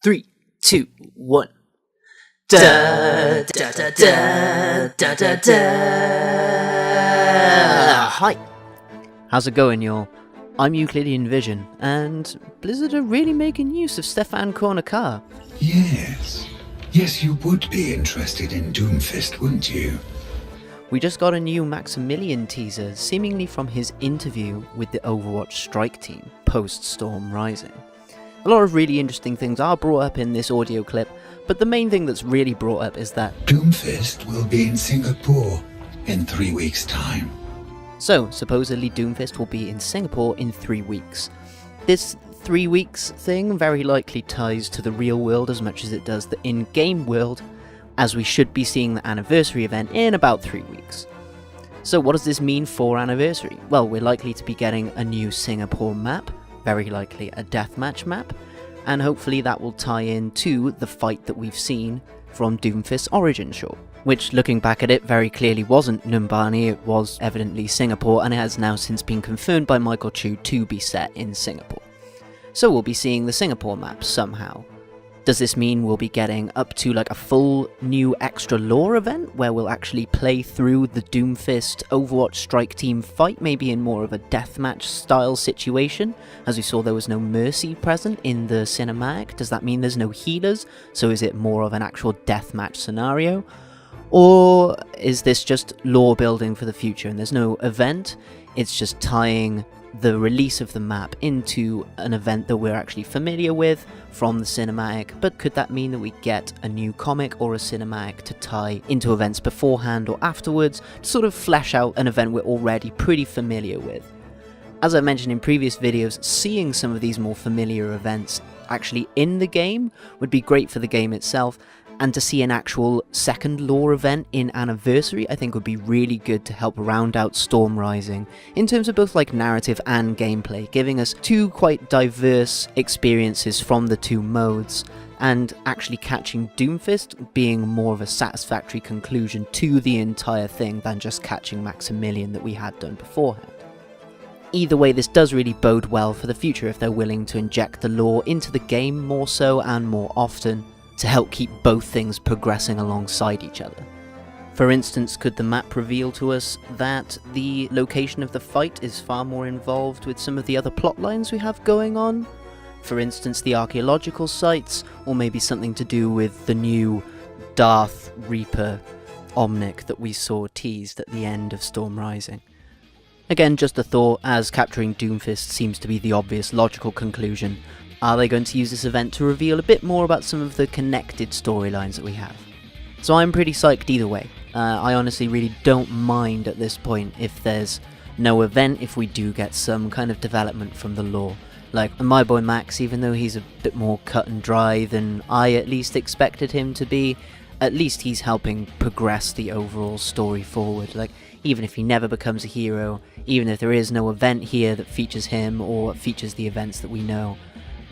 3, 2, 1. Da da da da da da da. Hi. How's it going, y'all? I'm Euclidean Vision, and Blizzard are really making use of Stefan Kornakar. Yes, you would be interested in Doomfist, wouldn't you? We just got a new Maximilien teaser, seemingly from his interview with the Overwatch strike team, post-Storm Rising. A lot of really interesting things are brought up in this audio clip, but the main thing that's really brought up is that Doomfist will be in Singapore in 3 weeks' time. So, supposedly Doomfist will be in Singapore in 3 weeks. This 3 weeks thing very likely ties to the real world as much as it does the in-game world, as we should be seeing the anniversary event in about 3 weeks. So what does this mean for anniversary? Well, we're likely to be getting a new Singapore map, very likely a deathmatch map, and hopefully that will tie in to the fight that we've seen from Doomfist's origin shot, which, looking back at it, very clearly wasn't Numbani, it was evidently Singapore, and it has now since been confirmed by Michael Chu to be set in Singapore. So we'll be seeing the Singapore map somehow. Does this mean we'll be getting up to like a full new extra lore event where we'll actually play through the Doomfist Overwatch strike team fight, maybe in more of a deathmatch style situation? As we saw, there was no Mercy present in the cinematic. Does that mean there's no healers? So is it more of an actual deathmatch scenario? Or is this just lore building for the future and there's no event? It's just tying the release of the map into an event that we're actually familiar with from the cinematic, but could that mean that we get a new comic or a cinematic to tie into events beforehand or afterwards to sort of flesh out an event we're already pretty familiar with? As I mentioned in previous videos, seeing some of these more familiar events actually in the game would be great for the game itself, and to see an actual second lore event in Anniversary I think would be really good to help round out Storm Rising in terms of both like narrative and gameplay, giving us two quite diverse experiences from the two modes, and actually catching Doomfist being more of a satisfactory conclusion to the entire thing than just catching Maximilien that we had done beforehand. Either way, this does really bode well for the future if they're willing to inject the lore into the game more so and more often, to help keep both things progressing alongside each other. For instance, could the map reveal to us that the location of the fight is far more involved with some of the other plot lines we have going on? For instance, the archaeological sites, or maybe something to do with the new Darth Reaper Omnic that we saw teased at the end of Storm Rising. Again, just a thought, as capturing Doomfist seems to be the obvious logical conclusion. Are they going to use this event to reveal a bit more about some of the connected storylines that we have? So I'm pretty psyched either way. I honestly really don't mind at this point if there's no event, if we do get some kind of development from the lore. Like my boy Max, even though he's a bit more cut and dry than I at least expected him to be, at least he's helping progress the overall story forward. Like, even if he never becomes a hero, even if there is no event here that features him or features the events that we know,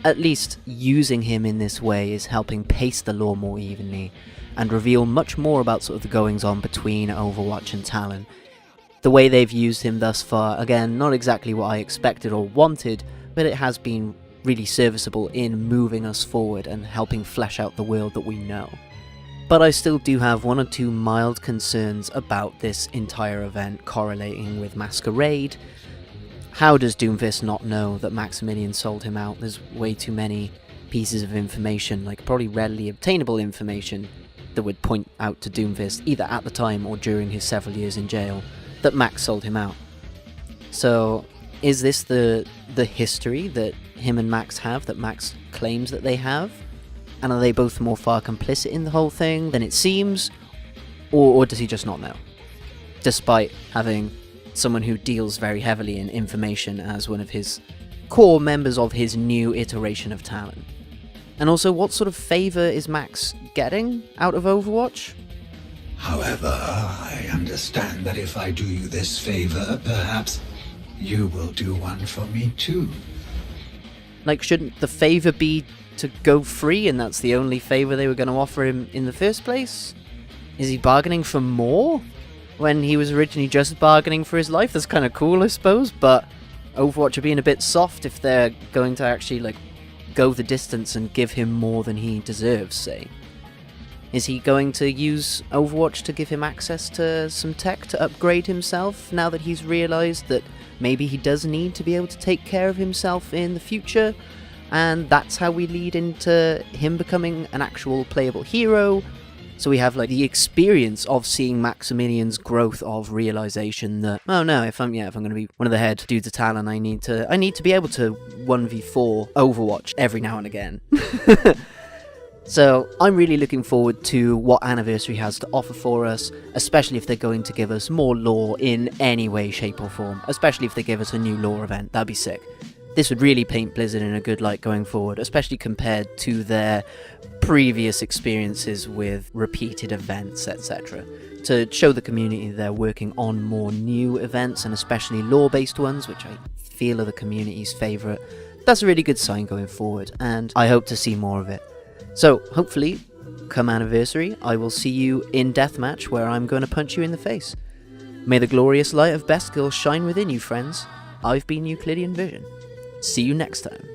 at least using him in this way is helping pace the lore more evenly and reveal much more about sort of the goings on between Overwatch and Talon. The way they've used him thus far, again, not exactly what I expected or wanted, but it has been really serviceable in moving us forward and helping flesh out the world that we know. But I still do have one or two mild concerns about this entire event correlating with Masquerade. How does Doomfist not know that Maximilien sold him out? There's way too many pieces of information, like probably readily obtainable information, that would point out to Doomfist, either at the time or during his several years in jail, that Max sold him out. So, is this the history that him and Max have, that Max claims that they have? And are they both more far complicit in the whole thing than it seems? Or does he just not know? Despite having someone who deals very heavily in information as one of his core members of his new iteration of Talon. And also, what sort of favour is Max getting out of Overwatch? However, I understand that if I do you this favour, perhaps you will do one for me too. Like, shouldn't the favour be to go free and that's the only favour they were going to offer him in the first place? Is he bargaining for more when he was originally just bargaining for his life? That's kind of cool, I suppose, but Overwatch are being a bit soft if they're going to actually like go the distance and give him more than he deserves, say? Is he going to use Overwatch to give him access to some tech to upgrade himself now that he's realised that maybe he does need to be able to take care of himself in the future? And that's how we lead into him becoming an actual playable hero. So we have like the experience of seeing Maximilien's growth of realization that, oh no, if I'm going to be one of the head dudes of talent, I need to be able to 1v4 Overwatch every now and again. So I'm really looking forward to what Anniversary has to offer for us, especially if they're going to give us more lore in any way, shape or form, especially if they give us a new lore event. That'd be sick. This would really paint Blizzard in a good light going forward, especially compared to their previous experiences with repeated events, etc. To show the community they're working on more new events, and especially lore-based ones, which I feel are the community's favourite. That's a really good sign going forward, and I hope to see more of it. So, hopefully, come Anniversary, I will see you in Deathmatch, where I'm going to punch you in the face. May the glorious light of Best Girl shine within you, friends. I've been Euclidean Vision. See you next time.